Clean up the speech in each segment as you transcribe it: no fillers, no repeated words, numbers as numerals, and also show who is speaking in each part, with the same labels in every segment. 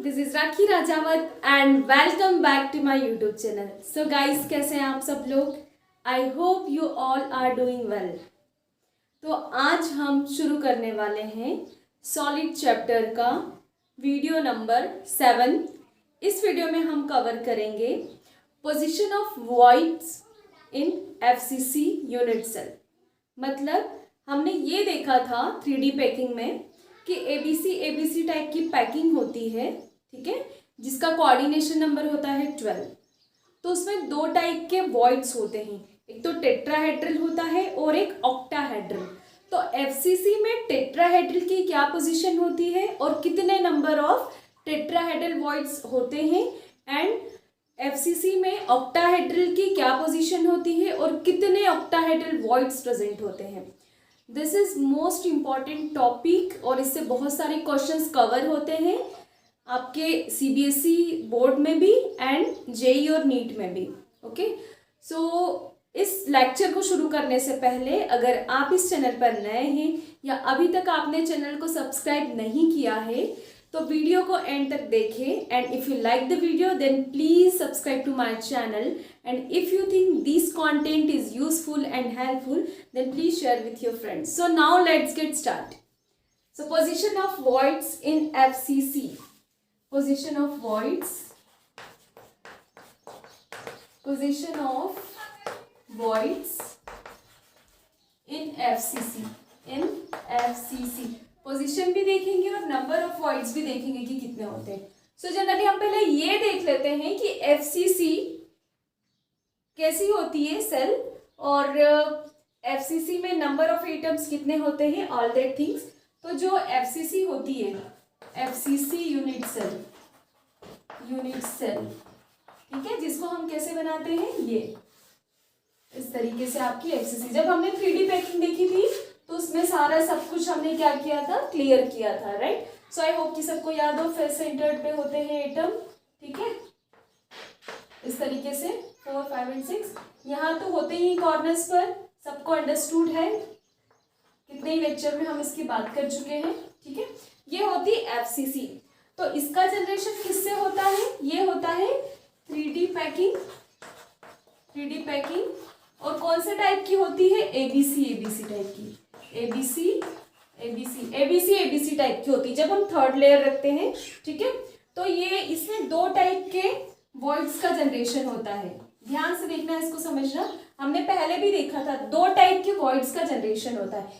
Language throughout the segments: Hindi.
Speaker 1: This is Rakhi Rajawat and welcome back to my YouTube channel. So guys, कैसे हैं आप सब लोग? I hope you all are doing well. तो आज हम शुरू करने वाले हैं सॉलिड चैप्टर का वीडियो नंबर 7। इस वीडियो में हम कवर करेंगे position of voids in FCC unit cell. मतलब हमने ये देखा था 3D पैकिंग में कि एबीसी टाइप की पैकिंग होती है, ठीक है, जिसका कोऑर्डिनेशन नंबर होता है 12। तो उसमें दो टाइप के वॉइड्स होते हैं, एक तो टेट्राहेड्रल होता है और एक ऑक्टाहेड्रल। तो एफसीसी में टेट्राहेड्रल की क्या पोजीशन होती है और कितने नंबर ऑफ टेट्राहेड्रल वॉइड्स होते हैं, एंड एफसीसी में ऑक्टाहेड्रल की क्या पोजीशन होती है और कितने ऑक्टाहेड्रल वॉइड्स प्रेजेंट होते हैं। This is most important topic और इससे बहुत सारे क्वेश्चंस कवर होते हैं आपके सीबीएसई बोर्ड में भी एंड जेईई और नीट में भी। ओके, सो इस लेक्चर को शुरू करने से पहले अगर आप इस चैनल पर नए हैं या अभी तक आपने चैनल को सब्सक्राइब नहीं किया है तो वीडियो को एंड तक देखें, and if you like the video then please subscribe to my channel, and if you think this content is useful and helpful, then please share with your friends. So now let's get started. So position of voids in FCC. Position of voids in FCC. Position भी देखेंगे और नंबर ऑफ वॉइड्स भी देखेंगे कि कितने होते हैं. सो जनरली हम पहले ये देख लेते हैं कि FCC कैसी होती है सेल, और एफसीसी में नंबर ऑफ एटम्स कितने होते हैं, ऑल दैट थिंग्स. तो जो एफसीसी होती है, एफसीसी यूनिट सेल, ठीक है, जिसको हम कैसे बनाते हैं, ये इस तरीके से आपकी एफसीसी. जब हमने 3D पैकिंग देखी थी तो उसमें सारा सब कुछ हमने क्या किया था, क्लियर किया था, राइट. सो आई होप कि सबको याद हो. फेस सेंटर्ड पे होते हैं एटम, ठीक है, इस तरीके से 4, 5 एंड 6. यहाँ तो होते ही कॉर्नर्स पर, सबको अंडरस्टूड है, कितने ही लेक्चर में हम इसकी बात कर चुके हैं, ठीक है. ये होती है एफसीसी. तो इसका जनरेशन किससे होता है, ये होता है 3D पैकिंग. और कौन से टाइप की होती है, एबीसी टाइप की. एबीसी टाइप की होती है जब हम थर्ड लेयर रखते हैं, ठीक है. तो ये इसमें दो टाइप के वॉइड्स का जनरेशन होता है. ध्यान से देखना, इसको समझना. हमने पहले भी देखा था दो टाइप के वॉइड्स का जनरेशन होता है.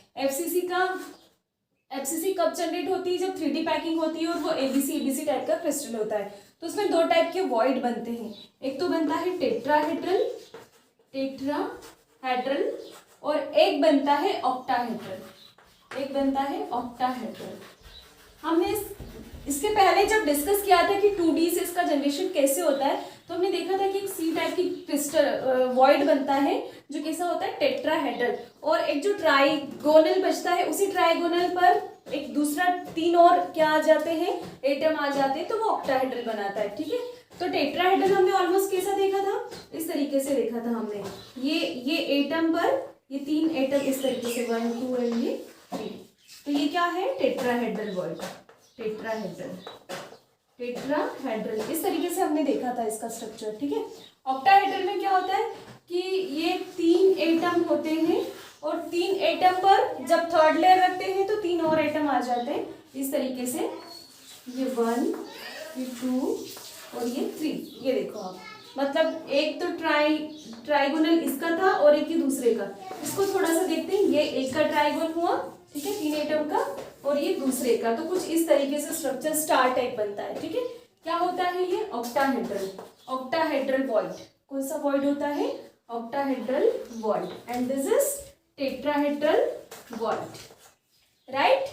Speaker 1: एफसीसी कब जनरेट होती है, जब 3D पैकिंग होती है और वो एबीसी टाइप का क्रिस्टल होता है. तो उसमें दो टाइप के वॉइड बनते हैं. एक तो बनता है टेट्राहेड्रल और एक बनता है ऑक्टाहेड्रल. हमने इसके पहले जब डिस्कस किया था कि 2D से इसका जनरेशन कैसे होता है, तो हमने देखा था कि एक सी टाइप की क्रिस्टल वॉइड बनता है जो कैसा होता है, टेट्राहेड्रल. और एक जो ट्राइगोनल बचता है, उसी ट्राइगोनल पर एक दूसरा 3 और क्या आ जाते हैं, एटम आ जाते हैं, तो वो ऑक्टाहेड्रल बनाता है, ठीक है. तो टेट्राहेड्रल हमने ऑलमोस्ट कैसा देखा था, इस तरीके से देखा था हमने. ये एटम पर ये 3 एटम इस तरीके से 1, 2 एंड ये 3. तो ये क्या है, टेट्राहेड्रल वॉइड. टेट्राहेड्रल इस तरीके से हमने देखा था इसका स्ट्रक्चर, ठीक है. ऑक्टाहेड्रल में क्या होता है कि ये 3 एटम होते हैं और 3 एटम पर जब थर्ड लेयर रखते हैं तो 3 और एटम आ जाते हैं इस तरीके से. ये 1, ये 2 और ये 3. ये देखो आप, मतलब एक तो ट्राइगोनल इसका था और एक ही दूसरे का. इसको थोड़ा सा देखते हैं. ये एक का ट्राइगोन हुआ, ठीक है, 3 एटम का, और ये दूसरे का. तो कुछ इस तरीके से स्ट्रक्चर स्टार टाइप बनता है, ठीक है. क्या होता है ये, ऑक्टाहेड्रल वॉइड. कौन सा वॉइड होता है, octahedral void, and this is tetrahedral void, right.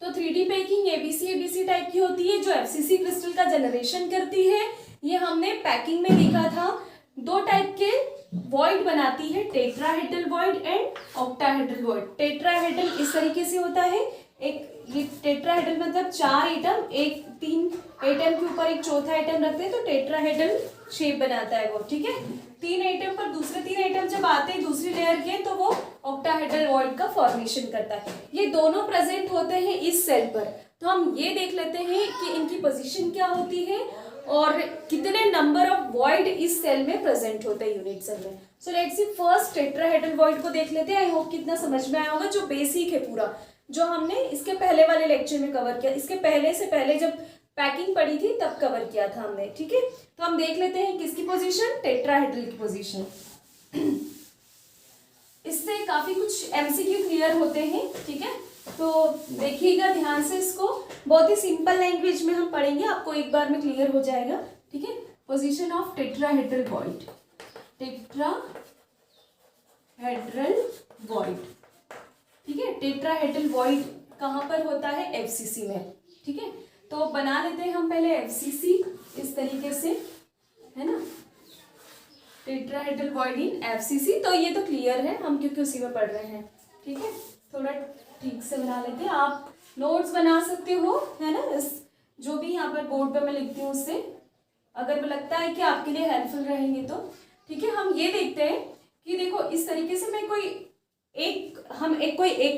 Speaker 1: तो 3D पैकिंग एबीसी टाइप की होती है जो एफसीसी क्रिस्टल का जनरेशन करती है. ये हमने पैकिंग में देखा था. दो टाइप के वॉइड बनाती है, tetrahedral void and octahedral void. Tetrahedral इस तरीके से होता है, एक ये टेट्राहेड्रल मतलब 4 एटम, 3 एटम के ऊपर एक चौथा एटम रखते हैं तो टेट्राहेड्रल शेप बनाता है वो, ठीक है. 3 एटम पर दूसरे 3 एटम जब आते हैं दूसरी लेयर के तो वो ऑक्टाहेड्रल वॉइड का फॉर्मेशन करता है. ये दोनों प्रेजेंट होते हैं इस सेल पर. तो हम ये देख लेते हैं कि इनकी पोजीशन क्या होती है और कितने नंबर ऑफ वॉइड इस सेल में प्रेजेंट होते हैं यूनिट सेल में। सो let's C first tetrahedral void को देख लेते हैं। आई होप कितना समझ में आया होगा, जो बेसिक है पूरा, जो हमने इसके पहले वाले लेक्चर में कवर किया, इसके पहले से पहले जब पैकिंग पड़ी थी तब कवर किया था हमने। ठीक है, तो हम देख लेते हैं किसकी पोजीशन, टेट्राहेड्रल की पोजीशन। इससे काफी कुछ एमसीक्यू क्लियर होते हैं। ठीक है, तो देखिएगा ध्यान से, इसको बहुत ही सिंपल लैंग्वेज में हम पढ़ेंगे, आपको एक बार में क्लियर हो जाएगा। ठीक है, position of tetrahedral void, tetrahedral void. ठीक है, टेट्राहेड्रल वॉइड कहाँ पर होता है, एफसीसी में। ठीक है, तो बना लेते हैं हम पहले एफसीसी इस तरीके से, है ना, टेट्राहेड्रल वॉइड इन एफसीसी। तो ये तो क्लियर है हम, क्योंकि उसी में पढ़ रहे हैं। ठीक है, थोड़ा ठीक से बना लेते हैं। आप नोट्स बना सकते हो, है ना, इस जो भी यहाँ पर बोर्ड पे मैं लिखती हूँ उससे, अगर लगता है कि आपके लिए हेल्पफुल रहेंगे तो। ठीक है, हम ये देखते हैं कि देखो इस तरीके से मैं कोई एक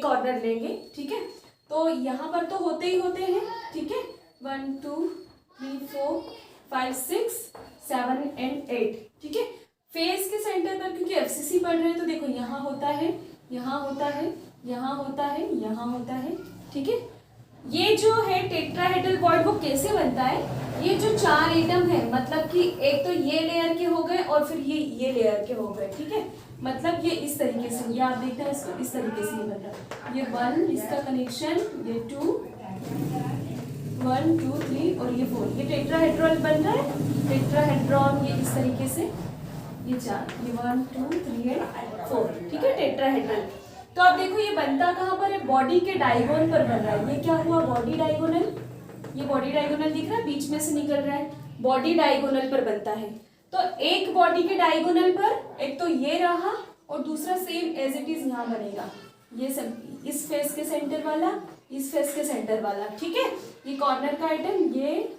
Speaker 1: कॉर्नर लेंगे। ठीक है, तो यहाँ पर तो होते ही होते हैं। ठीक है, 1 2 3 4 5 6 7 एंड 8। ठीक है, फेस के सेंटर पर क्योंकि एफसीसी पढ़ रहे हैं तो देखो यहाँ होता है, यहाँ होता है, यहाँ होता है, यहाँ होता है। ठीक है, ये जो है टेट्राहेड्रल वॉइड वो कैसे बनता है, ये जो 4 एटम है, मतलब कि एक तो ये लेयर के हो गए और फिर ये लेयर के हो गए। ठीक है, मतलब ये इस तरीके से, ये आप देखते हैं इसको इस तरीके से बन रहा है। ये 1 इसका कनेक्शन, ये 2 1 2 3 और ये 4, ये टेट्राहेड्रल बन रहा है। टेट्राहेड्रॉन ये इस तरीके से, ये 4, ये 1 2 3 एंड 4। ठीक है, टेट्राहेड्रल। तो अब देखो ये बनता कहाँ पर है, बॉडी के डायगोनल पर बन रहा है। ये क्या हुआ, बॉडी डायगोनल, ये बॉडी डायगोनल दिख रहा है, बीच में से निकल रहा है, बॉडी डायगोनल पर बनता है। तो एक बॉडी के डायगोनल पर एक तो ये रहा और दूसरा सेम एज इट इज यहाँ बनेगा, ये सब इस फेस के सेंटर वाला, इस फेस के सेंटर वाला। ठीक है, ये कॉर्नर का आइटम, ये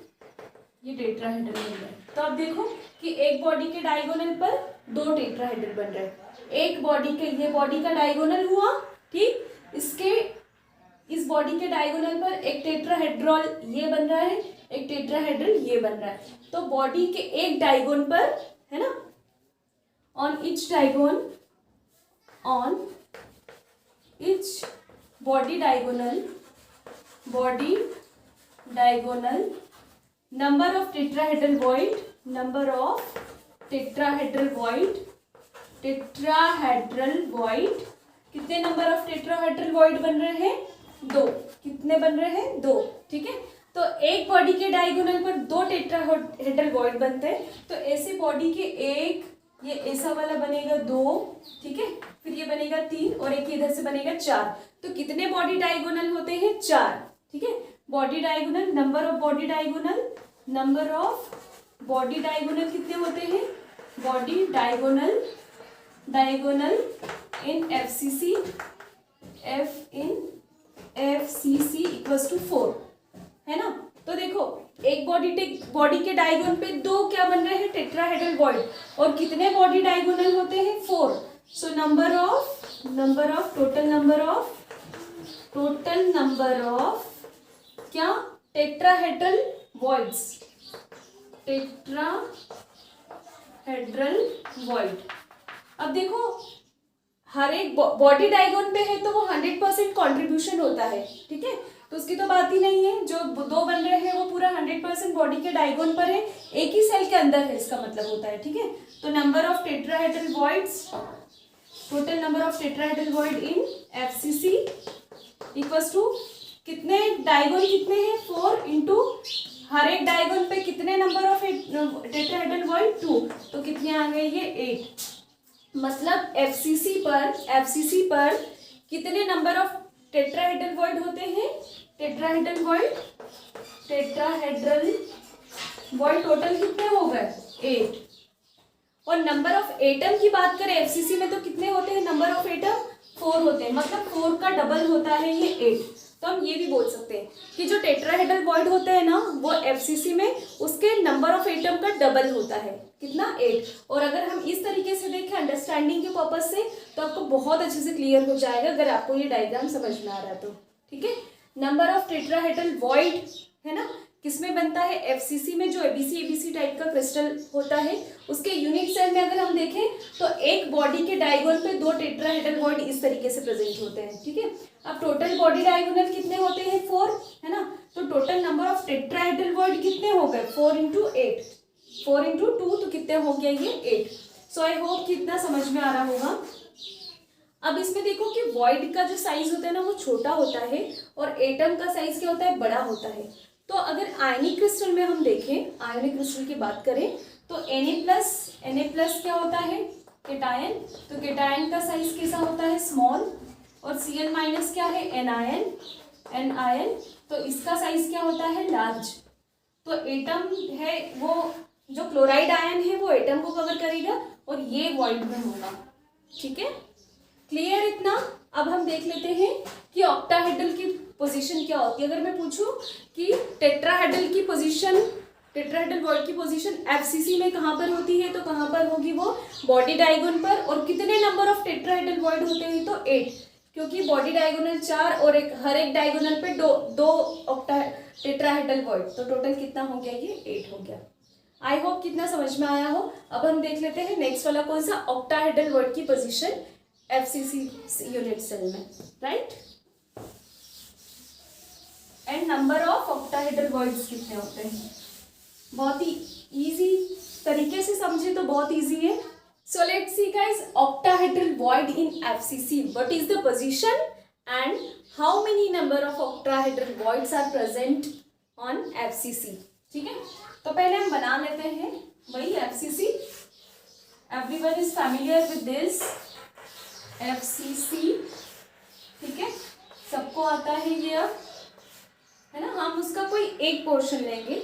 Speaker 1: टेट्राहेड्रल बन रहा है। तो अब देखो कि एक बॉडी के डायगोनल पर 2 टेट्राहेड्रल बन रहे हैं। एक बॉडी के, ये बॉडी का डायगोनल हुआ, ठीक, इसके इस बॉडी के डायगोनल पर एक टेट्राहेड्रल ये बन रहा है, एक टेट्राहेड्रल ये बन रहा है। तो बॉडी के एक डायगोन पर, है ना, on each diagonal, on each body diagonal number of tetrahedral void, number of tetrahedral void, कितने नंबर ऑफ टेट्राहेड्रल वॉइड बन रहे हैं, 2। कितने बन रहे हैं, 2। ठीक है, तो एक बॉडी के डायगोनल पर 2 टेट्राहेड्रल वॉइड बनते हैं। तो ऐसे बॉडी के एक, ये ऐसा वाला बनेगा 2, ठीक है, फिर ये बनेगा 3 और एक इधर से बनेगा 4। तो कितने बॉडी डायगोनल होते हैं, 4। ठीक है, body diagonal, number of body diagonal कितने होते हैं, body diagonal in FCC equals to 4, है ना। तो देखो एक बॉडी के डायगोनल पे 2 क्या बन रहे हैं, टेट्राहेड्रल वॉइड, और कितने बॉडी डायगोनल होते हैं, 4। सो टोटल नंबर ऑफ क्या, टेट्राहेड्रल वॉइड्स, टेट्राहेड्रल वॉइड। अब देखो हर एक बॉडी डायगोन पे है तो वो 100% कॉन्ट्रीब्यूशन होता है। ठीक है, तो उसकी तो बात ही नहीं है, जो 2 बन रहे हैं वो पूरा 100% बॉडी के डायगोन पर है, एक ही सेल के अंदर है, इसका मतलब होता है। ठीक है, तो number of tetrahedral voids, total number of tetrahedral void in FCC equals to, कितने डायगोन कितने हैं, 4 इंटू हर एक डायगोन पे कितने नंबर ऑफ टेट्राहेड्रल वॉइड, 2। तो कितने आ गए, ये 8। मतलब एफसीसी पर कितने नंबर ऑफ टेट्राहेड्रल वॉइड होते हैं, टेट्राहेड्रल वॉइड टोटल कितने हो गए, 8। और नंबर ऑफ एटम की बात करें एफसीसी में तो कितने होते हैं, नंबर ऑफ एटम 4 होते हैं, मतलब 4 का डबल होता है ये 8। तो हम ये भी बोल सकते हैं कि जो टेट्राहेड्रल वॉइड होते हैं ना, वो एफसीसी में उसके नंबर ऑफ एटम का डबल होता है, कितना, 8। और अगर हम इस तरीके से देखें अंडरस्टैंडिंग के पर्पज से, तो आपको बहुत अच्छे से क्लियर हो जाएगा अगर आपको ये डायग्राम समझ में आ रहा है तो। ठीक है, नंबर ऑफ टेट्राहेड्रल वॉइड है ना, किसमें बनता है, एफसीसी में, जो एबीसी टाइप का क्रिस्टल होता है उसके यूनिट सेल में अगर हम देखें तो एक बॉडी के डायगोनल पे 2 टेट्राहेड्रल वॉइड इस तरीके से प्रेजेंट होते हैं, ठीक है। अब टोटल बॉडी डायगोनल कितने होते हैं, 4, है ना। तो total number of tetrahedral void कितने हो गए, 4 × 8, 4 × 2 तो कितने हो गया ये 8। सो आई होप कितना समझ में आ रहा होगा। अब इसमें देखो कि वॉइड का जो साइज होता है ना वो छोटा होता है और एटम का साइज क्या होता है, बड़ा होता है। तो अगर आयनिक क्रिस्टल में हम देखें, आयनिक क्रिस्टल की बात करें तो Na+ क्या होता है, केटायन। तो केटायन का साइज कैसा होता है, स्मॉल। और Cl- क्या है, एनायन। तो इसका साइज क्या होता है, लार्ज। तो एटम है वो, जो क्लोराइड आयन है वो एटम को कवर करेगा और ये वॉइड में होगा, ठीक है। क्लियर इतना। अब हम देख लेते हैं कि ऑक्टाहेड्रल की पोजीशन क्या होती है। अगर मैं पूछूं कि टेट्राहेड्रल की पोजीशन, टेट्राहेड्रल वॉइड की पोजीशन एफसीसी में कहाँ पर होती है, तो कहाँ पर होगी वो, बॉडी डायगोनल पर। और कितने नंबर ऑफ टेट्राहेड्रल वॉइड होते हैं, तो 8, क्योंकि बॉडी डायगोनल 4 और हर एक डायगोनल पे दो ऑक्टा टेट्राहेड्रल वॉइड, तो टोटल कितना हो गया, ये 8 हो गया। आई होप कितना समझ में आया हो। अब हम देख लेते हैं नेक्स्ट वाला कौन सा, ऑक्टाहेड्रल वॉइड की पोजीशन एफसीसी यूनिट सेल में, right. And number of octahedral voids कितने होते हैं, बहुत ही इजी तरीके से समझे तो बहुत इजी है। So let's see guys, octahedral void in FCC, what is the position and how many number of octahedral voids are present on FCC, ठीक है। तो पहले हम बना लेते हैं वही FCC, everyone is familiar with this FCC, ठीक है, सबको आता है ये अब, है ना। हम उसका कोई एक पोर्शन लेंगे।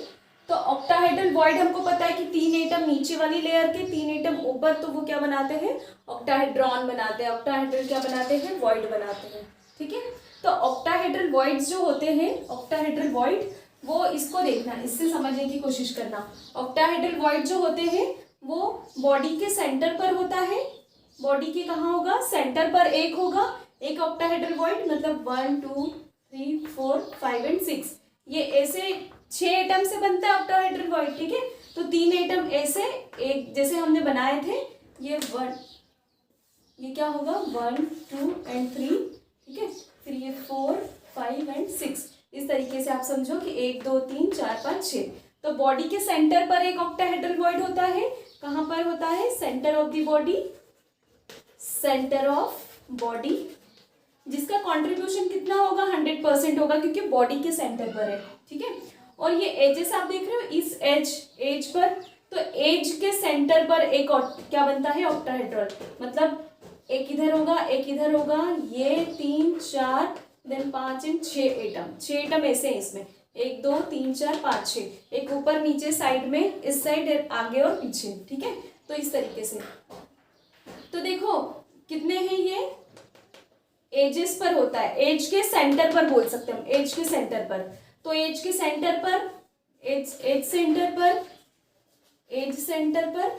Speaker 1: तो ऑक्टाहेड्रल वॉइड हमको पता है कि 3 एटम नीचे वाली लेयर के, 3 एटम ऊपर, तो वो क्या बनाते हैं, ऑक्टाहेड्रॉन बनाते हैं। ऑक्टाहेड्रल क्या बनाते हैं, वॉइड बनाते हैं, ठीक है। तो ऑक्टाहेड्रल वॉइड्स जो होते हैं, ऑक्टाहेड्रल वॉइड, वो इसको देखना, इससे समझने की कोशिश करना। ऑक्टाहेड्रल वॉइड जो होते हैं वो बॉडी के सेंटर पर होता है। बॉडी के कहाँ होगा, सेंटर पर एक होगा, एक ऑक्टाहेड्रल वॉइड, मतलब 1 2 3 4 5 एंड 6, ये ऐसे 6 एटम से बनता है ऑक्टाहेड्रल वॉइड, ठीक है। तो 3 एटम ऐसे एक जैसे हमने बनाए थे, ये 1, ये क्या होगा, 1 2 एंड 3, ठीक है। फिर ये 4 5 एंड 6, इस तरीके से आप समझो कि 1 2 3 4 5 6। तो बॉडी के सेंटर पर एक ऑक्टाहेड्रल वॉइड होता है, कहाँ पर होता है, centre of the body, centre of body, जिसका कंट्रीब्यूशन कितना होगा, 100% होगा, क्योंकि बॉडी के सेंटर पर है, ठीक है। और ये एजेस आप देख रहे हो, इस एज पर, तो एज के सेंटर पर एक क्या बनता है, ऑक्टाहेड्रल, मतलब एक इधर होगा, एक इधर होगा, ये 3 4 देन 5 एंड 6 एटम, 6 एटम ऐसे हैं इसमें, 1 2 3 4 5 6, एक ऊपर नीचे साइड में, इस साइड आगे और पीछे, ठीक है। तो इस तरीके से, तो देखो कितने हैं, ये एजेस पर होता है, एज के सेंटर पर बोल सकते हैं हम, एज के सेंटर पर। तो एज के सेंटर पर, एज सेंटर पर, एज सेंटर पर,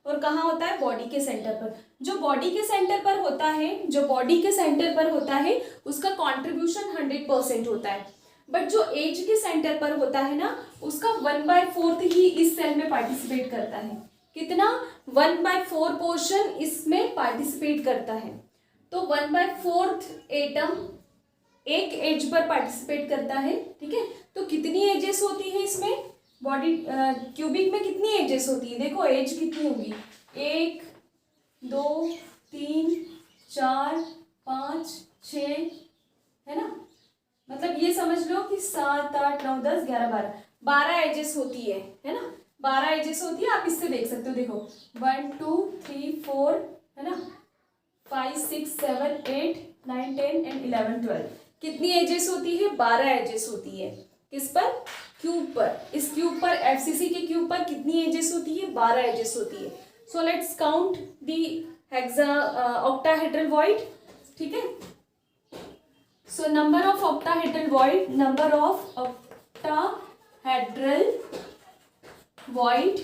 Speaker 1: और कहाँ होता है, बॉडी के सेंटर पर। जो बॉडी के सेंटर पर होता है, जो बॉडी के सेंटर पर होता है उसका कंट्रीब्यूशन 100% होता है। बट जो एज के सेंटर पर होता है ना, उसका 1/4 ही इस सेल में पार्टिसिपेट करता है। कितना, 1/4 पोर्शन इसमें पार्टिसिपेट करता है। तो 1/4 एटम एक एज पर पार्टिसिपेट करता है, ठीक है। तो कितनी एजेस होती है इसमें, बॉडी क्यूबिक में कितनी एजेस होती है, देखो एज कितनी होगी, 1 2 3 4 5 6, है ना। मतलब ये समझ लो कि 7 8 9 10 11 12 एजेस होती है ना, 12 एजेस होती है। आप इससे देख सकते हो, देखो 1 2 3 4, है ना, 5 6 7 8 9 10 एंड 11 12, कितनी एजेस होती है, 12 एजेस होती है। किस पर, क्यूब पर। इस क्यूब पर, एफसीसी के क्यूब पर कितनी एजेस होती है, 12 एजेस होती है। So let's count the octahedral void, ठीक है। So number of octahedral void, number of octahedral void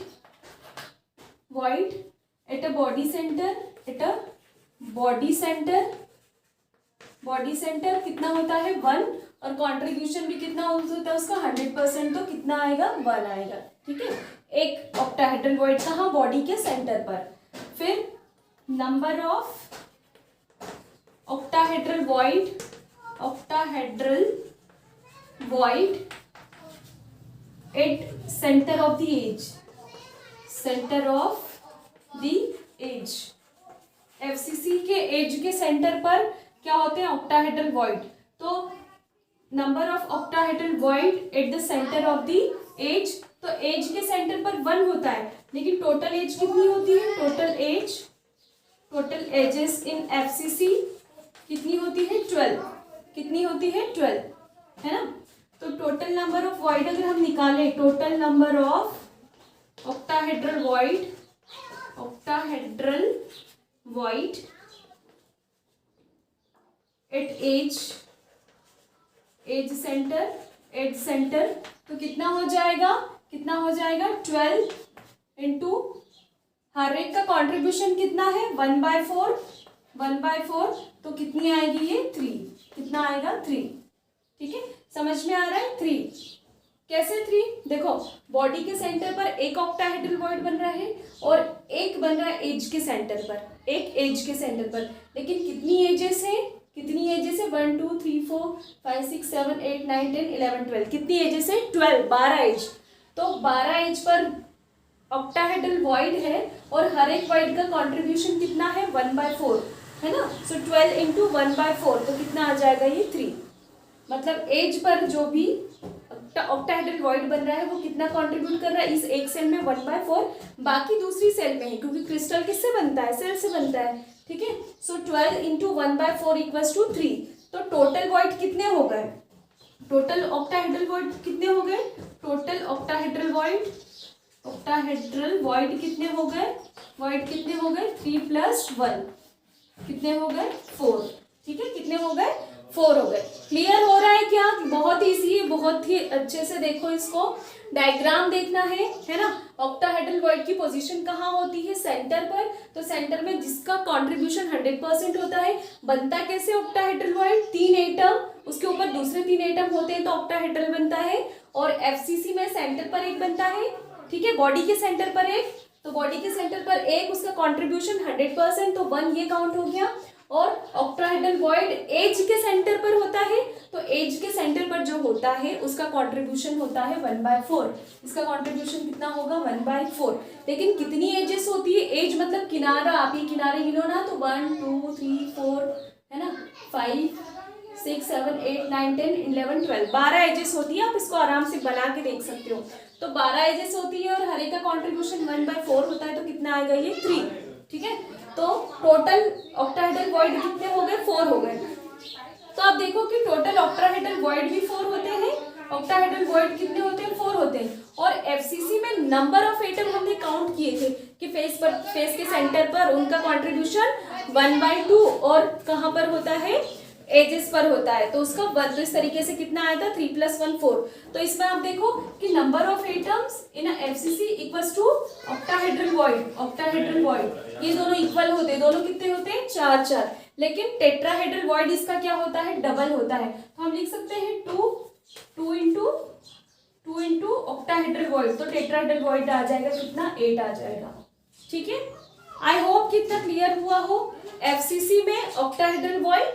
Speaker 1: at a body centre, at a body centre कितना होता है, 1, और कंट्रीब्यूशन भी कितना होता है उसका 100%, तो कितना आएगा 1 आएगा। ठीक है, एक ऑक्टाहेड्रल वॉइड कहाँ, बॉडी के सेंटर पर। फिर number of octahedral void at centre of the edge, FCC के एज के सेंटर पर क्या होते हैं, ऑक्टाहेड्रल वॉइड। तो number of octahedral void at the centre of the edge, तो एज के सेंटर पर 1 होता है, लेकिन टोटल एज कितनी होती है, टोटल एजेस इन एफसीसी कितनी होती है 12, कितनी होती है 12, है ना। तो टोटल नंबर ऑफ वॉइड अगर हम निकालें, total number of octahedral void at edge centre, तो कितना हो जाएगा 12 इंटू हर एक का कंट्रीब्यूशन कितना है 1/4, तो कितनी आएगी ये 3, कितना आएगा 3। ठीक है, समझ में आ रहा है 3 कैसे 3, देखो बॉडी के सेंटर पर एक ऑक्टाहेड्रल वॉइड बन रहा है और एक बन रहा है एज के सेंटर पर, लेकिन कितनी एजेस है 1 2 3 4 5 6 7 8 9 10 11 12, कितनी एजेस है 12 एज। तो 12 एज पर ऑक्टाहेड्रल वॉइड है और हर एक वॉइड का कंट्रीब्यूशन कितना है 1/4, है ना। सो 12 इंटू 1/4, तो कितना आ जाएगा ये 3। मतलब एज पर जो भी ऑक्टाहेड्रल वॉइड बन रहा है वो कितना कंट्रीब्यूट कर रहा है, इस एक सेल में 1/4, बाकी दूसरी सेल में है, क्योंकि क्रिस्टल किससे बनता है, सेल से बनता है। ठीक है, सो 12 इंटू 1/4 इक्वल्स टू 3। तो टोटल वॉइड कितने हो गए, टोटल ऑक्टाहेड्रल वॉइड कितने हो गए, टोटल ऑक्टाहेड्रल वॉइड कितने हो गए, 3 + 1 कितने हो गए 4। ठीक है, कितने हो गए 4 हो गए। क्लियर हो रहा है क्या, बहुत ईजी है, बहुत ही अच्छे से देखो, इसको डायग्राम देखना है ना। ऑक्टाहेड्रल वॉइड की पोजीशन कहाँ होती है, सेंटर पर। तो सेंटर में जिसका कंट्रीब्यूशन 100% होता है, बनता कैसे ऑक्टाहेड्रल वॉइड, 3 एटम, उसके ऊपर दूसरे 3 एटम होते हैं तो ऑक्टाहेड्रल बनता है। और एफसीसी में सेंटर पर एक बनता है, ठीक है, बॉडी के सेंटर पर एक, तो बॉडी के सेंटर पर एक, उसका कंट्रीब्यूशन 100%, तो 1 ये काउंट हो गया। और ऑक्टाहेड्रल वॉइड एज के सेंटर पर होता है, तो एज के सेंटर पर जो होता है उसका कंट्रीब्यूशन होता है 1/4, इसका कंट्रीब्यूशन कितना होगा 1/4। लेकिन कितनी एजेस होती है, एज मतलब किनारा, आप ये किनारे गिनो ना, तो 1 2 3 4 है ना, 5 6 7 8 9 10 11 12, 12 एजेस होती है। आप इसको आराम से बना के देख सकते हो। तो 12 एजेस होती है और हर एक का कंट्रीब्यूशन 1/4 होता है, तो कितना आएगा ये 3। ठीक है, तो टोटल ऑक्टाहेड्रल वॉइड कितने हो गए 4 हो गए। तो आप देखो कि टोटल ऑक्टाहेड्रल वॉइड भी 4 होते हैं, ऑक्टाहेड्रल वॉइड कितने होते हैं 4 होते हैं। और एफसीसी में नंबर ऑफ एटम हमने काउंट किए थे कि फेस के सेंटर पर उनका कंट्रीब्यूशन 1/2 और कहाँ पर होता है, एजेस पर होता है, तो उसका 1, तो इस तरीके से कितना आया था 3 + 1 4। तो इसमें आप देखो कि number of atoms in FCC equals to octahedral void, ये दोनों इक्वल होते हैं, दोनों कितने होते हैं 4 4। लेकिन टेट्राहेड्रल वॉइड इसका क्या होता है, डबल होता है। तो हम लिख सकते हैं 2 इंटू ऑक्टाहेड्रल वॉइड, तो टेट्राहेड्रल वॉइड आ जाएगा कितना 8 आ जाएगा। ठीक है, आई होप कितना क्लियर हुआ हो। एफसीसी में ऑक्टाहेड्रल वॉइड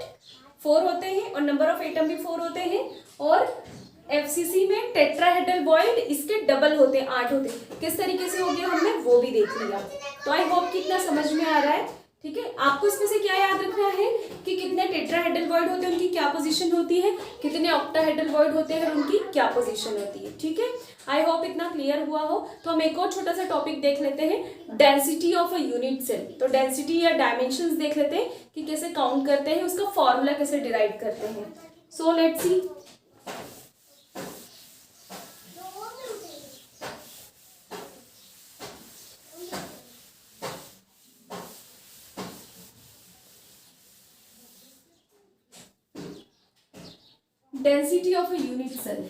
Speaker 1: 4 होते हैं और नंबर ऑफ एटम भी 4 होते हैं, और एफसीसी में टेट्राहेड्रल वॉइड इसके डबल होते हैं, 8 होते हैं। किस तरीके से हो गया हमने वो भी देख लिया। तो आई होप कितना समझ में आ रहा है। ठीक है, आपको इसमें से क्या याद रखना है कि कितने टेट्राहेड्रल वॉइड होते हैं, उनकी क्या पोजीशन होती है, कितने ऑक्टाहेड्रल वॉइड होते हैं और उनकी क्या पोजीशन होती है। ठीक है, आई होप इतना क्लियर हुआ हो। तो हम एक और छोटा सा टॉपिक देख लेते हैं, density of a unit cell. तो डेंसिटी या डायमेंशंस देख लेते हैं कि कैसे काउंट करते हैं, उसका फॉर्मूला कैसे डिराइव करते हैं। So let's see. Density of a unit cell,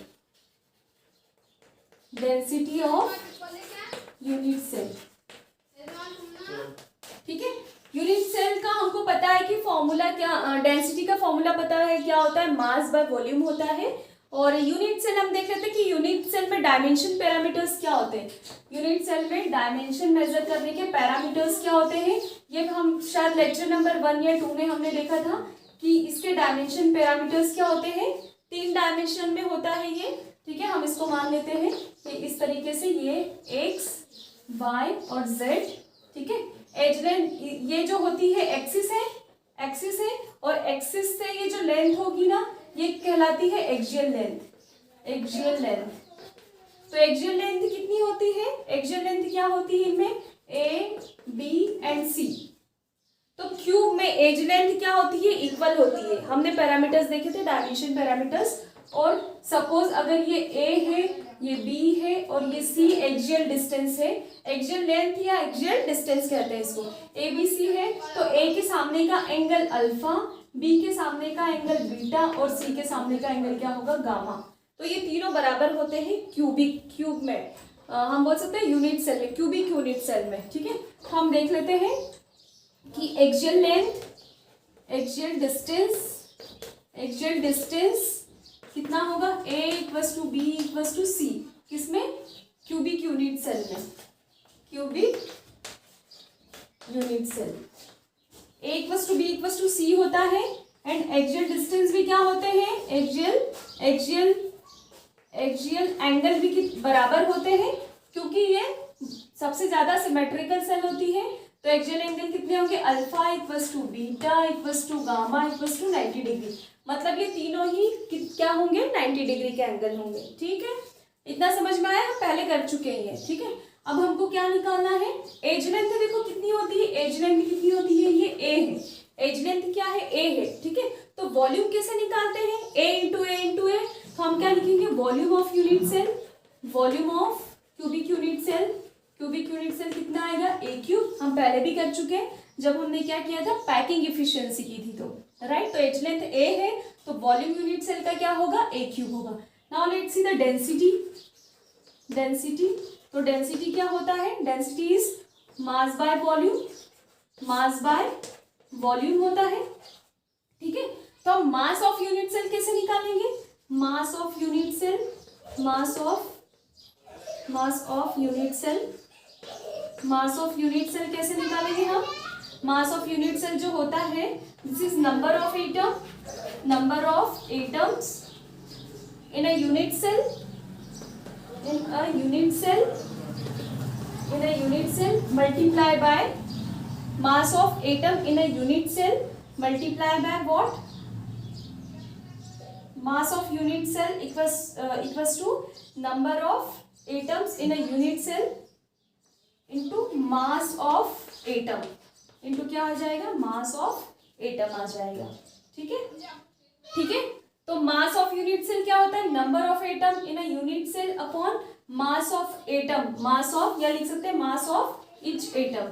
Speaker 1: density of unit cell. ठीक है, यूनिट सेल का हमको पता पता है कि फॉर्मूला क्या, डेंसिटी का फॉर्मूला पता है क्या होता है, मास बाय वॉल्यूम होता है। और यूनिट सेल हम देख लेते हैं कि यूनिट सेल में डायमेंशन पैरामीटर्स क्या होते हैं। यूनिट सेल में डायमेंशन मेजर करने के पैरामीटर्स क्या होते हैं, ये हम शायद लेक्चर नंबर 1 या 2 में हमने देखा था कि इसके डायमेंशन पैरामीटर्स क्या होते हैं, 3 डायमेंशन में होता है ये, ठीक है। हम इसको मान लेते हैं कि इस तरीके से ये एक्स, वाई और जेड, ठीक है। एज लेंथ ये जो होती है एक्सिस है, एक्सिस है, और एक्सिस से ये जो लेंथ होगी ना ये कहलाती है एक्सियल लेंथ, एक्सियल लेंथ। तो एक्सियल लेंथ कितनी होती है, एक्सियल लेंथ क्या होती है इनमें, ए बी एंड सी। तो क्यूब में एज लेंथ क्या होती है, इक्वल होती है। हमने पैरामीटर्स देखे थे, डायमेंशन पैरामीटर्स। और सपोज अगर ये ए है, ये बी है और ये सी एक्सियल डिस्टेंस है, एक्सियल लेंथ या एक्सियल डिस्टेंस कहते हैं इसको, ए बी सी है, तो ए के सामने का एंगल अल्फा, बी के सामने का एंगल बीटा और सी के सामने का एंगल क्या होगा, गामा। तो ये तीनों बराबर होते हैं क्यूब में, हम बोल सकते हैं यूनिट सेल में, क्यूबिक यूनिट सेल में, ठीक है। तो हम देख लेते हैं कि एक्सियल लेंथ, एक्सियल डिस्टेंस कितना होगा, A equals to B equals to C, किसमें, क्यूबिक यूनिट सेल में, cubic unit cell. A equals to B equals to C होता है। एंड एक्सियल डिस्टेंस भी क्या होते हैं, एक्सियल एंगल भी बराबर होते हैं, क्योंकि ये सबसे ज्यादा सिमेट्रिकल सेल होती है। तो एक्सियल एंगल कितने होंगे, alpha equals to beta equals to gamma equals to 90 degree. मतलब ये तीनों ही क्या होंगे, 90 डिग्री के एंगल होंगे, ठीक है। इतना समझ में आया, हम पहले कर चुके हैं, ठीक है। अब हमको क्या निकालना है, एज लेंथ देखो कितनी होती है, एज लेंथ कितनी होती है, ये ए है, एज लेंथ क्या है, ए है, ठीक है। तो वॉल्यूम कैसे निकालते हैं, ए इंटू ए। तो हम क्या लिखेंगे, volume of unit cell, volume of cubic unit cell, cubic unit cell कितना आएगा, ए क्यूब। हम पहले भी कर चुके हैं जब हमने क्या किया था, पैकिंग इफिशियंसी की थी, तो राइट। तो एज लेंथ ए है, तो वॉल्यूम यूनिट सेल का क्या होगा, ए क्यूब होगा। Now let's see the density. तो डेंसिटी क्या होता है, density is mass by volume, mass by volume होता है, ठीक है। तो हम मास ऑफ यूनिट सेल कैसे निकालेंगे, मास ऑफ यूनिट सेल कैसे निकालेंगे हम, मास ऑफ यूनिट सेल जो होता है, this is number of atoms in a unit cell multiply by mass of atom in a unit cell multiply by what, mass of unit cell equals to number of atoms in a unit cell into mass of atom, into क्या आ जाएगा, mass of atom आ जाएगा, ठीक है। तो मास ऑफ यूनिट सेल क्या होता है, number of atom in a unit cell upon mass of atom, mass of, या लिख सकते हैं मास ऑफ ईच एटम,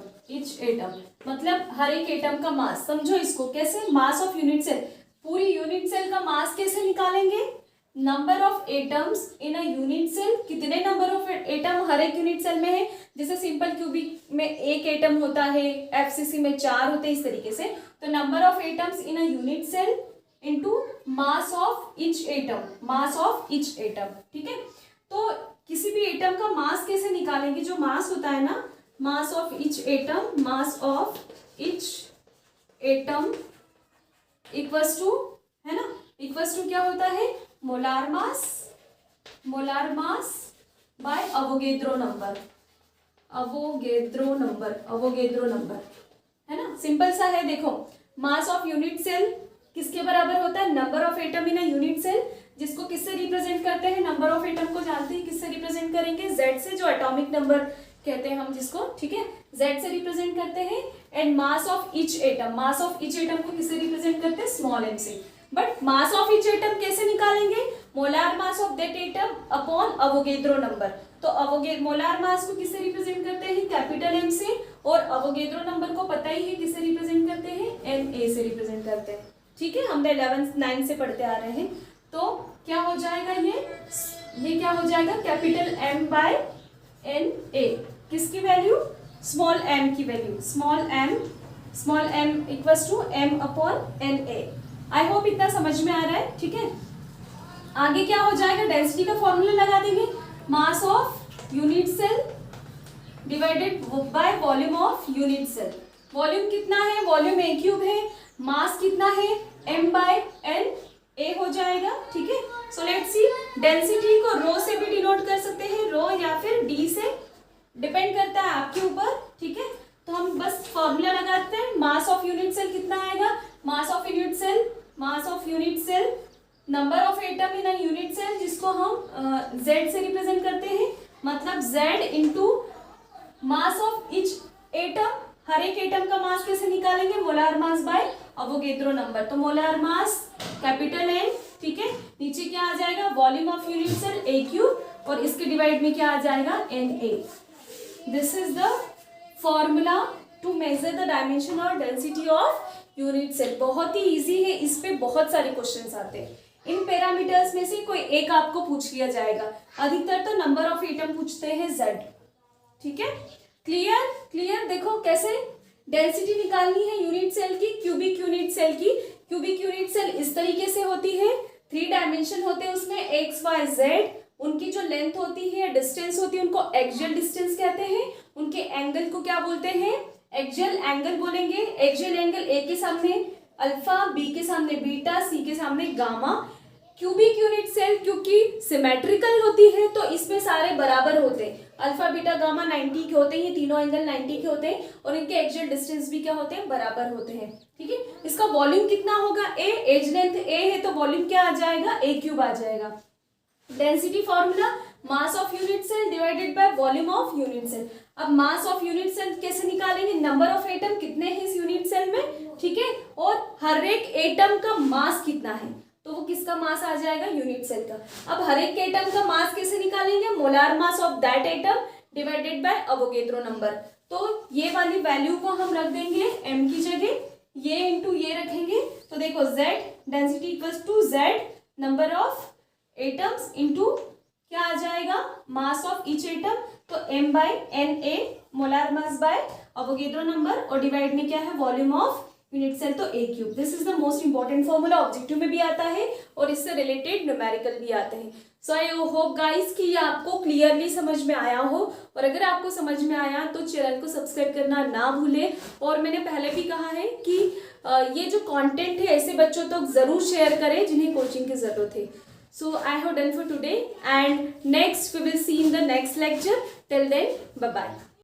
Speaker 1: मतलब हर एक एटम का मास। समझो इसको कैसे, मास ऑफ यूनिट सेल, पूरी यूनिट सेल का मास कैसे निकालेंगे, number of atoms in a unit cell, कितने नंबर ऑफ एटम हर एक यूनिट सेल में है। जैसे सिंपल क्यूबिक में एक एटम होता है, एफसीसी में 4 होते हैं, इस तरीके से। तो number of atoms in a unit cell into mass of each atom, ठीक है। तो किसी भी एटम का मास कैसे निकालेंगे, जो मास होता है ना, mass of each atom equals to, है ना, इक्वल्स टू क्या होता है, molar mass by Avogadro number, है ना, सिंपल सा है। देखो मास ऑफ यूनिट सेल किसके बराबर होता है, number of atom in a unit cell, जिसको किससे रिप्रेजेंट करते हैं, नंबर ऑफ एटम को जानते हैं किससे रिप्रेजेंट करेंगे, जेड से, जो एटॉमिक नंबर कहते हैं हम जिसको, ठीक है, जेड से रिप्रेजेंट करते हैं। And mass of each atom को किससे रिप्रेजेंट करते हैं, स्मॉल एम से। But mass of each atom कैसे निकालेंगे, molar mass of that atom upon Avogadro number. तो मोलार मास को किससे रिप्रेजेंट करते हैं, कैपिटल एम से, और अवोगेद्रो नंबर को पता ही है किससे रिप्रेजेंट करते हैं, एन ए से रिप्रेजेंट करते हैं, ठीक है। हमने 11th 9 से पढ़ते आ रहे हैं। तो क्या हो जाएगा, ये क्या हो जाएगा, capital M by N A, किसकी वैल्यू, स्मॉल एम की वैल्यू, small M small m equals to m upon N A. I hope इतना समझ में आ रहा है, ठीक है। आगे क्या हो जाएगा, डेंसिटी का फॉर्मूला लगा देंगे, mass of unit cell divided by volume of unit cell. Volume कितना है, वॉल्यूम ए क्यूब है, मास कितना है m बाय एन ए हो जाएगा, ठीक है। सो लेट्स सी, डेंसिटी को रो से भी डिनोट कर सकते हैं, रो या फिर डी से, डिपेंड करता है आपके ऊपर, ठीक है। तो हम बस फॉर्मूला लगाते हैं, मास ऑफ यूनिट सेल कितना आएगा, mass of unit cell number of atom in a unit cell, जिसको हम z से रिप्रेजेंट करते हैं, मतलब z into mass of each atom. हर एक एटम का मास कैसे निकालेंगे, molar mass by Avogadro number. तो मोलार मास कैपिटल N, ठीक है। नीचे क्या आ जाएगा, volume of unit cell A cube, और इसके डिवाइड में क्या आ जाएगा, Na। This is the formula to measure the dimension और डेंसिटी ऑफ यूनिट सेल। बहुत ही इजी है, इस पे बहुत सारे क्वेश्चंस आते हैं। इन पैरामीटर्स में से कोई एक आपको पूछ लिया जाएगा, अधिकतर तो नंबर ऑफ एटम पूछते हैं Z, ठीक है। क्लियर देखो कैसे डेंसिटी निकालनी है यूनिट सेल की, क्यूबिक यूनिट सेल की। क्यूबिक यूनिट सेल इस तरीके से होती है, 3 डायमेंशन होते हैं उसमें, एक्स वाई जेड। उनकी जो लेंथ होती है, डिस्टेंस होती है, उनको एक्सियल डिस्टेंस कहते हैं। उनके एंगल को क्या बोलते हैं, एक्सियल एंगल बोलेंगे। एक्सियल एंगल ए के सामने अल्फा, बी के सामने बीटा, सी के सामने गामा। क्यूबिक यूनिट सेल क्योंकि सिमेट्रिकल होती है तो इसमें सारे बराबर होते हैं, अल्फा बीटा गामा 90 के होते हैं, ये तीनों एंगल 90 के होते हैं, और इनके एक्सियल डिस्टेंस भी क्या होते हैं, बराबर होते हैं, ठीक है। इसका वॉल्यूम कितना होगा, ए, एज लेंथ ए है तो वॉल्यूम क्या आ जाएगा, ए क्यूब आ जाएगा। Density formula, mass of unit cell divided by volume of unit cell. अब मास ऑफ यूनिट सेल कैसे निकालेंगे, नंबर ऑफ एटम कितने हैं इस यूनिट सेल में, ठीक है, और हर एक एटम का मास कितना है, तो वो किसका मास आ जाएगा, यूनिट सेल का। अब हर एक एटम का मास कैसे निकालेंगे, molar mass of that atom divided by Avogadro number. तो ये वाली वैल्यू को हम रख देंगे m की जगह, ये इंटू ये रखेंगे, तो देखो z density equals to z number of atoms into क्या आ जाएगा, मास ऑफ ईच एटम, तो m by N A molar mass by Avogadro number, और डिवाइड में क्या है, वॉल्यूम ऑफ यूनिट सेल, तो A cube. This is the most important formula, objective में भी आता है और इससे रिलेटेड न्यूमेरिकल भी आते हैं। सो आई होप गाइस कि ये आपको क्लियरली समझ में आया हो, और अगर आपको समझ में आया तो चैनल को सब्सक्राइब करना ना भूलें। और मैंने पहले भी कहा है कि ये जो कंटेंट है ऐसे बच्चों तक जरूर शेयर करें जिन्हें कोचिंग की जरूरत है। So I have done for today, and next we will see in the next lecture. Till then bye bye.